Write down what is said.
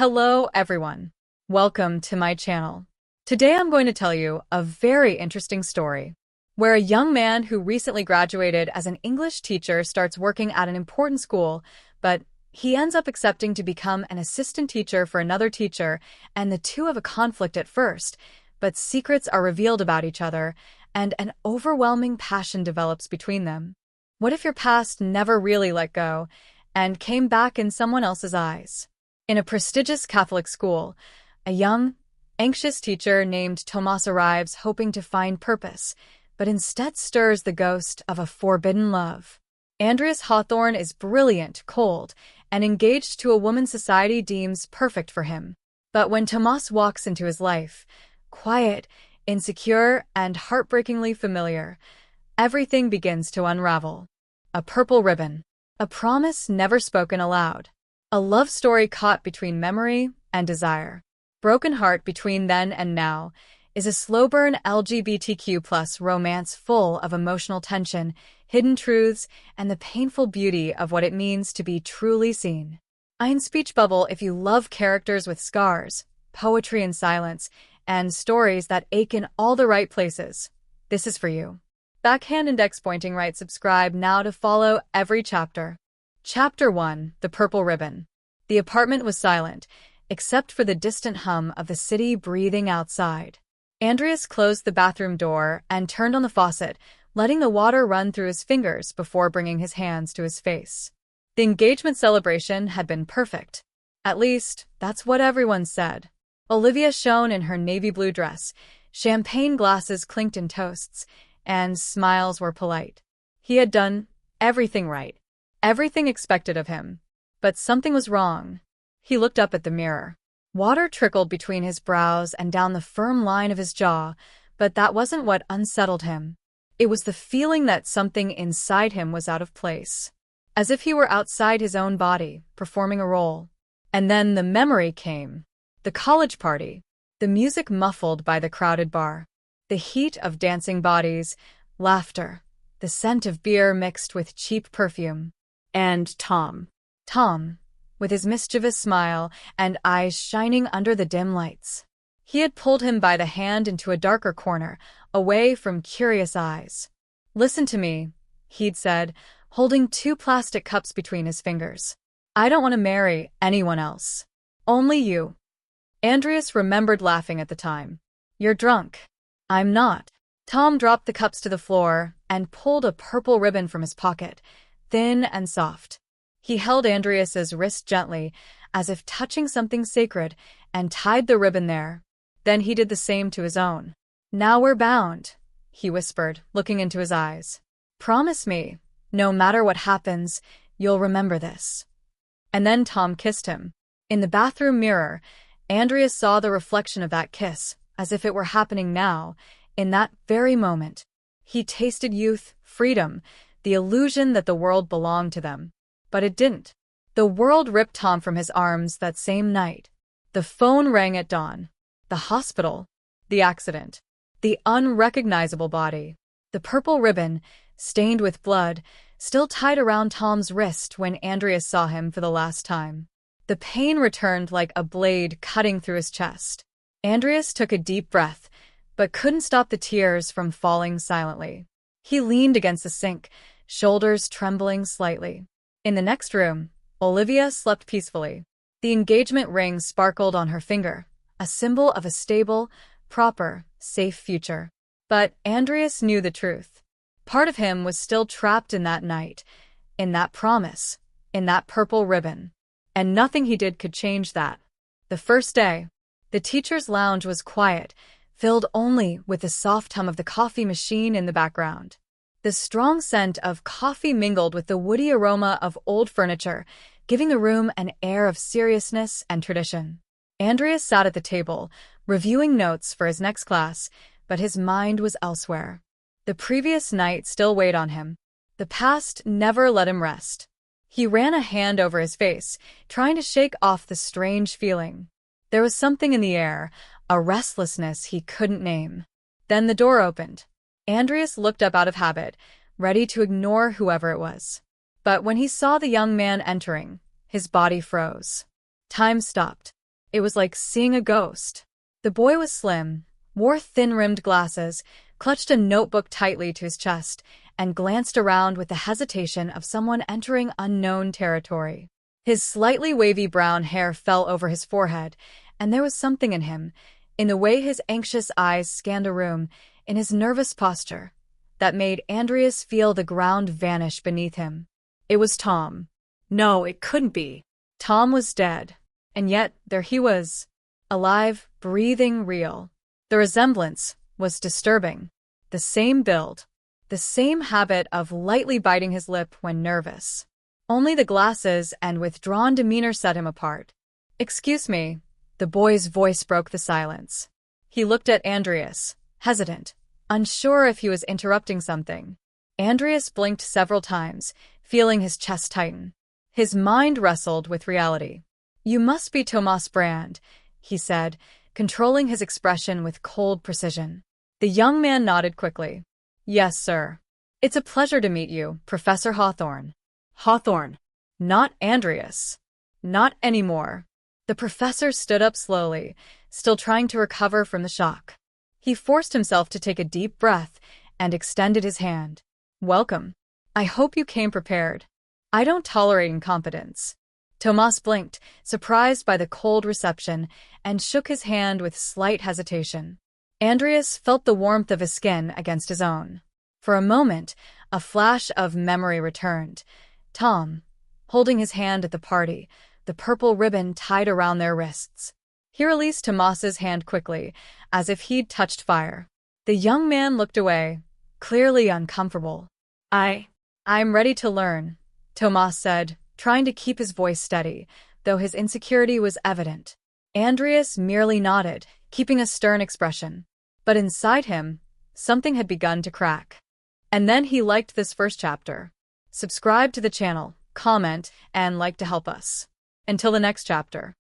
Hello, everyone. Welcome to my channel. Today I'm going to tell you a very interesting story where a young man who recently graduated as an English teacher starts working at an important school, but he ends up accepting to become an assistant teacher for another teacher, and the two have a conflict at first, but secrets are revealed about each other, and an overwhelming passion develops between them. What if your past never really let go and came back in someone else's eyes? In a prestigious Catholic school, a young, anxious teacher named Tomas arrives hoping to find purpose, but instead stirs the ghost of a forbidden love. Andrius Hawthorne is brilliant, cold, and engaged to a woman society deems perfect for him. But when Tomas walks into his life, quiet, insecure, and heartbreakingly familiar, everything begins to unravel. A purple ribbon. A promise never spoken aloud. A love story caught between memory and desire. Broken Heart Between Then and Now is a slow-burn LGBTQ+ romance full of emotional tension, hidden truths, and the painful beauty of what it means to be truly seen. In speech bubble if you love characters with scars, poetry and silence, and stories that ache in all the right places. This is for you. Backhand index pointing right. Subscribe now to follow every chapter. Chapter 1. The Purple Ribbon. The apartment was silent, except for the distant hum of the city breathing outside. Andrius closed the bathroom door and turned on the faucet, letting the water run through his fingers before bringing his hands to his face. The engagement celebration had been perfect. At least, that's what everyone said. Olivia shone in her navy blue dress, champagne glasses clinked in toasts, and smiles were polite. He had done everything right. Everything expected of him. But something was wrong. He looked up at the mirror. Water trickled between his brows and down the firm line of his jaw, but that wasn't what unsettled him. It was the feeling that something inside him was out of place, as if he were outside his own body, performing a role. And then the memory came. The college party. The music muffled by the crowded bar. The heat of dancing bodies, laughter, the scent of beer mixed with cheap perfume. And Tom, with his mischievous smile and eyes shining under the dim lights. He had pulled him by the hand into a darker corner, away from curious eyes. "Listen to me," he'd said, holding two plastic cups between his fingers. "I don't want to marry anyone else. Only you." Andrius remembered laughing at the time. "You're drunk." "I'm not." Tom dropped the cups to the floor and pulled a purple ribbon from his pocket, thin and soft. He held Andrius's wrist gently, as if touching something sacred, and tied the ribbon there. Then he did the same to his own. "Now we're bound," he whispered, looking into his eyes. "Promise me, no matter what happens, you'll remember this." And then Tom kissed him. In the bathroom mirror, Andrius saw the reflection of that kiss, as if it were happening now, in that very moment. He tasted youth, freedom, the illusion that the world belonged to them. But it didn't. The world ripped Tom from his arms that same night. The phone rang at dawn. The hospital. The accident. The unrecognizable body. The purple ribbon, stained with blood, still tied around Tom's wrist when Andrius saw him for the last time. The pain returned like a blade cutting through his chest. Andrius took a deep breath, but couldn't stop the tears from falling silently. He leaned against the sink, shoulders trembling slightly. In the next room, Olivia slept peacefully. The engagement ring sparkled on her finger, a symbol of a stable, proper, safe future. But Andrius knew the truth. Part of him was still trapped in that night, in that promise, in that purple ribbon. And nothing he did could change that. The first day, the teacher's lounge was quiet, filled only with the soft hum of the coffee machine in the background. The strong scent of coffee mingled with the woody aroma of old furniture, giving the room an air of seriousness and tradition. Andrius sat at the table, reviewing notes for his next class, but his mind was elsewhere. The previous night still weighed on him. The past never let him rest. He ran a hand over his face, trying to shake off the strange feeling. There was something in the air, a restlessness he couldn't name. Then the door opened. Andrius looked up out of habit, ready to ignore whoever it was. But when he saw the young man entering, his body froze. Time stopped. It was like seeing a ghost. The boy was slim, wore thin-rimmed glasses, clutched a notebook tightly to his chest, and glanced around with the hesitation of someone entering unknown territory. His slightly wavy brown hair fell over his forehead, and there was something in him, in the way his anxious eyes scanned a room, in his nervous posture, that made Andrius feel the ground vanish beneath him. It was Tom. No, it couldn't be. Tom was dead, and yet there he was, alive, breathing, real. The resemblance was disturbing. The same build, the same habit of lightly biting his lip when nervous. Only the glasses and withdrawn demeanor set him apart. "Excuse me," the boy's voice broke the silence. He looked at Andrius, hesitant, unsure if he was interrupting something. Andrius blinked several times, feeling his chest tighten. His mind wrestled with reality. "You must be Tomas Brand," he said, controlling his expression with cold precision. The young man nodded quickly. "Yes, sir. It's a pleasure to meet you, Professor Hawthorne." Hawthorne. Not Andrius. Not anymore. The professor stood up slowly, still trying to recover from the shock. He forced himself to take a deep breath and extended his hand. "Welcome. I hope you came prepared. I don't tolerate incompetence." Tomas blinked, surprised by the cold reception, and shook his hand with slight hesitation. Andrius felt the warmth of his skin against his own. For a moment, a flash of memory returned. Tom, holding his hand at the party, the purple ribbon tied around their wrists. He released Tomas's hand quickly, as if he'd touched fire. The young man looked away, clearly uncomfortable. I'm ready to learn," Tomas said, trying to keep his voice steady, though his insecurity was evident. Andrius merely nodded, keeping a stern expression. But inside him, something had begun to crack. And then he liked this first chapter. Subscribe to the channel, comment, and like to help us. Until the next chapter.